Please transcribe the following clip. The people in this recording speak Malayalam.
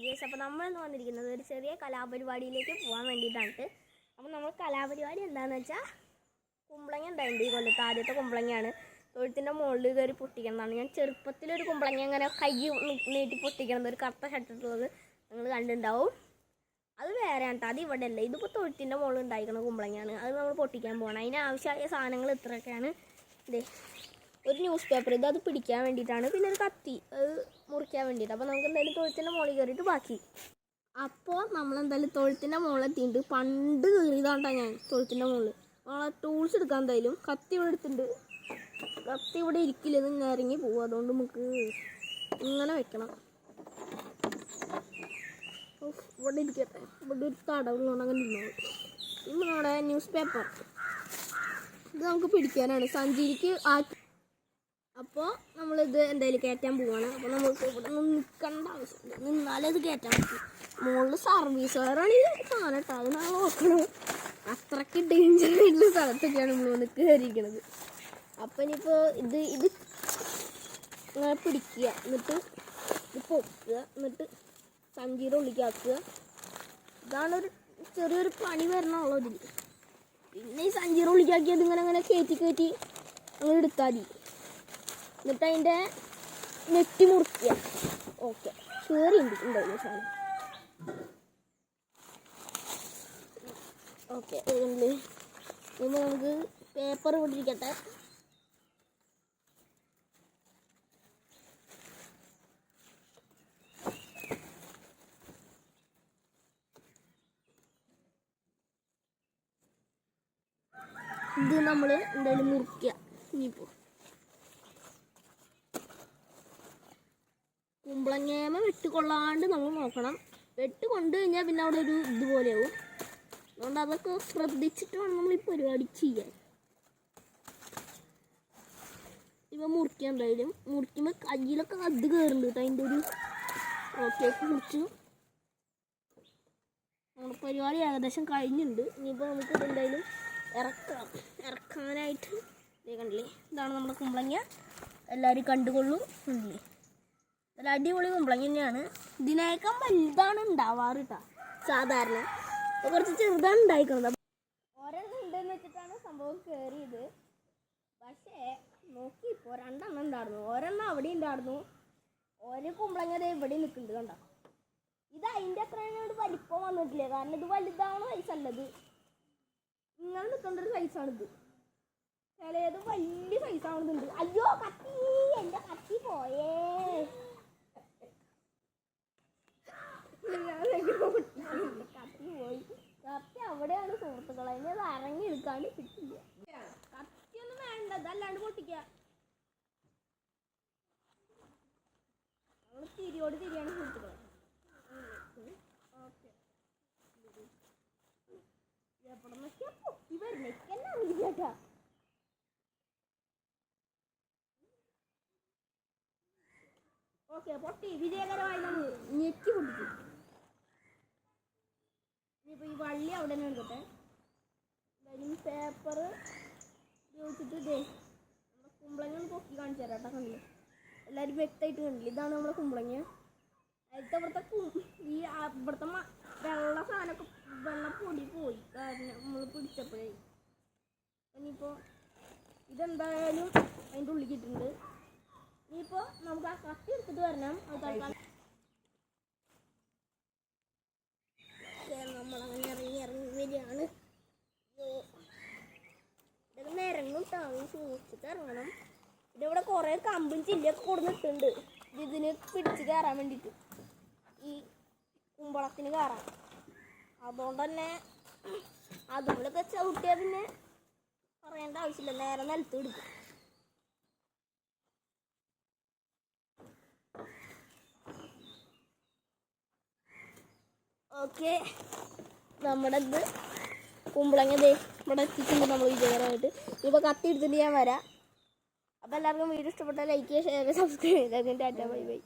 ഗൈസ്. അപ്പോൾ നമ്മളിന്ന് വന്നിരിക്കുന്നത് ഒരു ചെറിയ കലാപരിപാടിയിലേക്ക് പോകാൻ വേണ്ടിയിട്ടാണ്. അപ്പോൾ നമ്മൾ കലാപരിപാടി എന്താണെന്ന് വെച്ചാൽ കുമ്പളങ്ങ ഉണ്ടായിട്ടുണ്ട്. ഈ കൊല്ലത്ത് ആദ്യത്തെ കുമ്പളങ്ങയാണ്. തൊഴുത്തിൻ്റെ മുകളിൽ കയറി പൊട്ടിക്കുന്നതാണ്. ഞാൻ ചെറുപ്പത്തിലൊരു കുമ്പളങ്ങ അങ്ങനെ കൈ നീട്ടി പൊട്ടിക്കുന്നത്, ഒരു കറുത്ത ഷർട്ടിട്ടുള്ളത് നിങ്ങൾ കണ്ടിട്ടുണ്ടാവും. അത് വേറെയാണ് കേട്ടോ, അത് ഇവിടെ അല്ല. ഇതിപ്പോൾ തൊഴുത്തിൻ്റെ മുകളിൽ ഉണ്ടായിരിക്കുന്ന കുമ്പളങ്ങയാണ്. അത് നമ്മൾ പൊട്ടിക്കാൻ പോകണം. അതിന് ആവശ്യമായ സാധനങ്ങൾ ഇത്രയൊക്കെയാണ്. ഇതേ ഒരു ന്യൂസ് പേപ്പർ, അത് പിടിക്കാൻ വേണ്ടിയിട്ടാണ്. പിന്നെ ഒരു കത്തി, അത് മുറിക്കാൻ വേണ്ടിയിട്ട്. അപ്പോൾ നമുക്ക് എന്തായാലും തൊഴുത്തിൻ്റെ മുകളിൽ കയറിയിട്ട് ബാക്കി. അപ്പോൾ നമ്മളെന്തായാലും തൊഴുത്തിൻ്റെ മുകളിലെത്തിയിട്ട് പണ്ട് കയറിയതാണ്ടാ ഞാൻ തൊഴുത്തിൻ്റെ മുകളിൽ. നമ്മളെ ടൂൾസ് എടുക്കാൻ എന്തായാലും കത്തി ഇവിടെ എടുത്തിട്ടുണ്ട്. കത്തി ഇവിടെ ഇരിക്കില്ല, ഇത് ഇറങ്ങി പോകും. അതുകൊണ്ട് നമുക്ക് ഇങ്ങനെ വെക്കണം. ഇവിടെ ഇരിക്കട്ടെ, ഇവിടെ ഒരു തടവുകൊണ്ട് അങ്ങനെ ഇരുന്നോളൂ. ഇന്ന് നമ്മുടെ ന്യൂസ് പേപ്പർ ഇത് നമുക്ക് പിടിക്കാനാണ്, സഞ്ചിക്ക് ആക്കി. അപ്പോൾ നമ്മളിത് എന്തായാലും കയറ്റാൻ പോവാണ്. അപ്പോൾ നമുക്ക് ഇവിടെ നിന്ന് നിൽക്കേണ്ട ആവശ്യമില്ല, നിന്നാലേ ഇത് കയറ്റാൻ പറ്റും. മുകളിൽ സർവീസ് വയറാണ് ഈ സാധനം കേട്ടോ, അത് നമ്മൾ നോക്കണം. അത്രയ്ക്ക് ഡേഞ്ചർ ആയിട്ടുള്ള സ്ഥലത്തൊക്കെയാണ് നമ്മൾ വന്ന് കയറിയിരിക്കുന്നത്. അപ്പം ഇനിയിപ്പോൾ ഇത് ഇങ്ങനെ പിടിക്കുക, എന്നിട്ട് ഇത് പൊക്കുക, എന്നിട്ട് സഞ്ചിയുടെ ഉള്ളിക്കാക്കുക. ഇതാണൊരു ചെറിയൊരു പണി വരണമുള്ളൂ ഇതിൽ. പിന്നെ ഈ സഞ്ചിയുടെ ഉള്ളിക്കാക്കിയത് ഇങ്ങനെ അങ്ങനെ കയറ്റി അങ്ങനെ എടുത്താൽ മതി. എന്നിട്ട് അതിൻ്റെ നെറ്റി മുറിക്കുക. ഓക്കെ, കയറി ഉണ്ടായിരുന്നു സാധനം. ഓക്കെ, ഇനി നമുക്ക് പേപ്പർ ഇട്ടിരിക്കട്ടെ. ഇത് നമ്മൾ എന്തായാലും മുറിക്കുക. ഇനിയിപ്പോൾ കുമ്പളങ്ങേമ വെട്ടുകൊള്ളാണ്ട് നമ്മൾ നോക്കണം. വെട്ട് കൊണ്ടു കഴിഞ്ഞാൽ പിന്നെ അവിടെ ഒരു ഇതുപോലെയാവും. അതുകൊണ്ട് അതൊക്കെ ശ്രദ്ധിച്ചിട്ട് വേണം നമ്മൾ ഈ പരിപാടി ചെയ്യാൻ. ഇവ മുറിക്കാൻ എന്തായാലും മുറിക്കുമ്പോൾ കയ്യിലൊക്കെ അത് കയറുന്നുണ്ട് കേട്ടോ. അതിൻ്റെ ഒരു ഓക്കേക്ക് മുറിച്ചു. നമ്മുടെ പരിപാടി ഏകദേശം കഴിഞ്ഞിട്ടുണ്ട്. ഇനിയിപ്പോൾ നമുക്ക് എന്തായാലും ഇറക്കാനായിട്ട് കണ്ടില്ലേ, ഇതാണ് നമ്മുടെ കുമ്പളങ്ങ. എല്ലാവരും കണ്ടുകൊള്ളൂ. കണ്ടില്ലേ, നല്ല അടിപൊളി കുമ്പളങ്ങ തന്നെയാണ്. ഇതിനേക്കാൾ വലുതാണ് ഉണ്ടാവാറ് കേട്ടോ സാധാരണ. അപ്പോൾ കുറച്ച് ചെറുതാണ് ഉണ്ടായിരിക്കുന്നത്. ഒരെണ്ണം ഉണ്ടെന്ന് വെച്ചിട്ടാണ് സംഭവം കയറിയത്. പക്ഷേ നോക്കി ഇപ്പോൾ രണ്ടെണ്ണം ഉണ്ടായിരുന്നു. ഒരെണ്ണം അവിടെ ഉണ്ടായിരുന്നു, ഒരു കുമ്പളങ്ങ ഇവിടെ നിൽക്കുന്നുണ്ട് കണ്ടോ. ഇത് അതിൻ്റെ അത്രയും വലിപ്പം വന്നിട്ടില്ല, കാരണം ഇത് വലുതാണ് സൈസല്ലത്. ഇങ്ങനെ നിൽക്കേണ്ട ഒരു സൈസാണിത്. ചിലത് വലിയ സൈസാവുന്നുണ്ട്. അയ്യോ കത്തി, എൻ്റെ കത്തി പോയേ. കത്തി പോയി. കത്തി അവിടെയാണ് സുഹൃത്തുക്കളെ, അതിന് അത് ഇറങ്ങി എടുക്കാണ്ട് കിട്ടില്ല. കത്തിയൊന്നും വേണ്ട, അതല്ലാണ്ട് പൊട്ടിക്കുക. നമ്മൾ തിരിയോട് തിരിയാണ് സുഹൃത്തുക്കളെ. ഓക്കെ, എവിടെ നോക്കിയാ പൊട്ടി വരുന്നേക്കെല്ലാം കേട്ടാ. ഓക്കെ, പൊട്ടി വിജയകരമായി നമ്മൾ ഞെക്കി പൊട്ടിച്ചു. ഇനിയിപ്പോൾ ഈ വള്ളി അവിടെ തന്നെ എടുക്കട്ടെ. എന്തായാലും പേപ്പർ ഉപയോഗിച്ചിട്ട് ഇതേ നമ്മുടെ കുമ്പളങ്ങ ഒന്ന് പൊക്കി കാണിച്ചു തരാം കേട്ടോ. കണ്ടില്ലേ, എല്ലാവരും വ്യക്തമായിട്ട് കണ്ടില്ല. ഇതാണ് നമ്മുടെ കുമ്പളങ്ങ. അതിലത്തെ ഇവിടുത്തെ ഇവിടുത്തെ വെള്ള സാധനമൊക്കെ വെള്ളപ്പൊടി പോയി, കാരണം നമ്മൾ പിടിച്ചപ്പോഴേ. ഇനിയിപ്പോൾ ഇതെന്തായാലും അതിൻ്റെ ഉള്ളിൽ ഇട്ടിട്ടുണ്ട്. ഇനിയിപ്പോൾ നമുക്ക് ആ കത്തി എടുത്തിട്ട് വരണം. അത് തൽക്കാലം നമ്മളങ്ങനെ ഇറങ്ങി വരികയാണ്. ഇതൊക്കെ ഇറങ്ങും താങ്ങി സൂക്ഷിച്ചിട്ട് ഇറങ്ങണം. പിന്നെ ഇവിടെ കുറേ കമ്പും ചില്ലൊക്കെ കൊടുത്തിട്ടുണ്ട് ഇതിന് പിടിച്ച് കയറാൻ വേണ്ടിയിട്ട്, ഈ കുമ്പളത്തിന് കയറാൻ. അതുകൊണ്ട് തന്നെ അതുപോലൊക്കെ ചവിട്ടിയാൽ പിന്നെ പറയേണ്ട ആവശ്യമില്ല, നേരെ നിലത്ത് എടുക്കും. ഓക്കെ, നമ്മുടെ ഇത് കുമ്പളങ്ങ ഇവിടെ എത്തിയിട്ടുണ്ട് നമ്മൾ വിജയകരമായിട്ട്. ഇപ്പോൾ കത്തി എടുത്തിട്ട് ഞാൻ വരാം. അപ്പോൾ എല്ലാവർക്കും വീഡിയോ ഇഷ്ടപ്പെട്ടാൽ ലൈക്ക് ചെയ്യുക, ഷെയർ ചെയ്യുക, സബ്സ്ക്രൈബ് ചെയ്യുക. Tata, bye bye.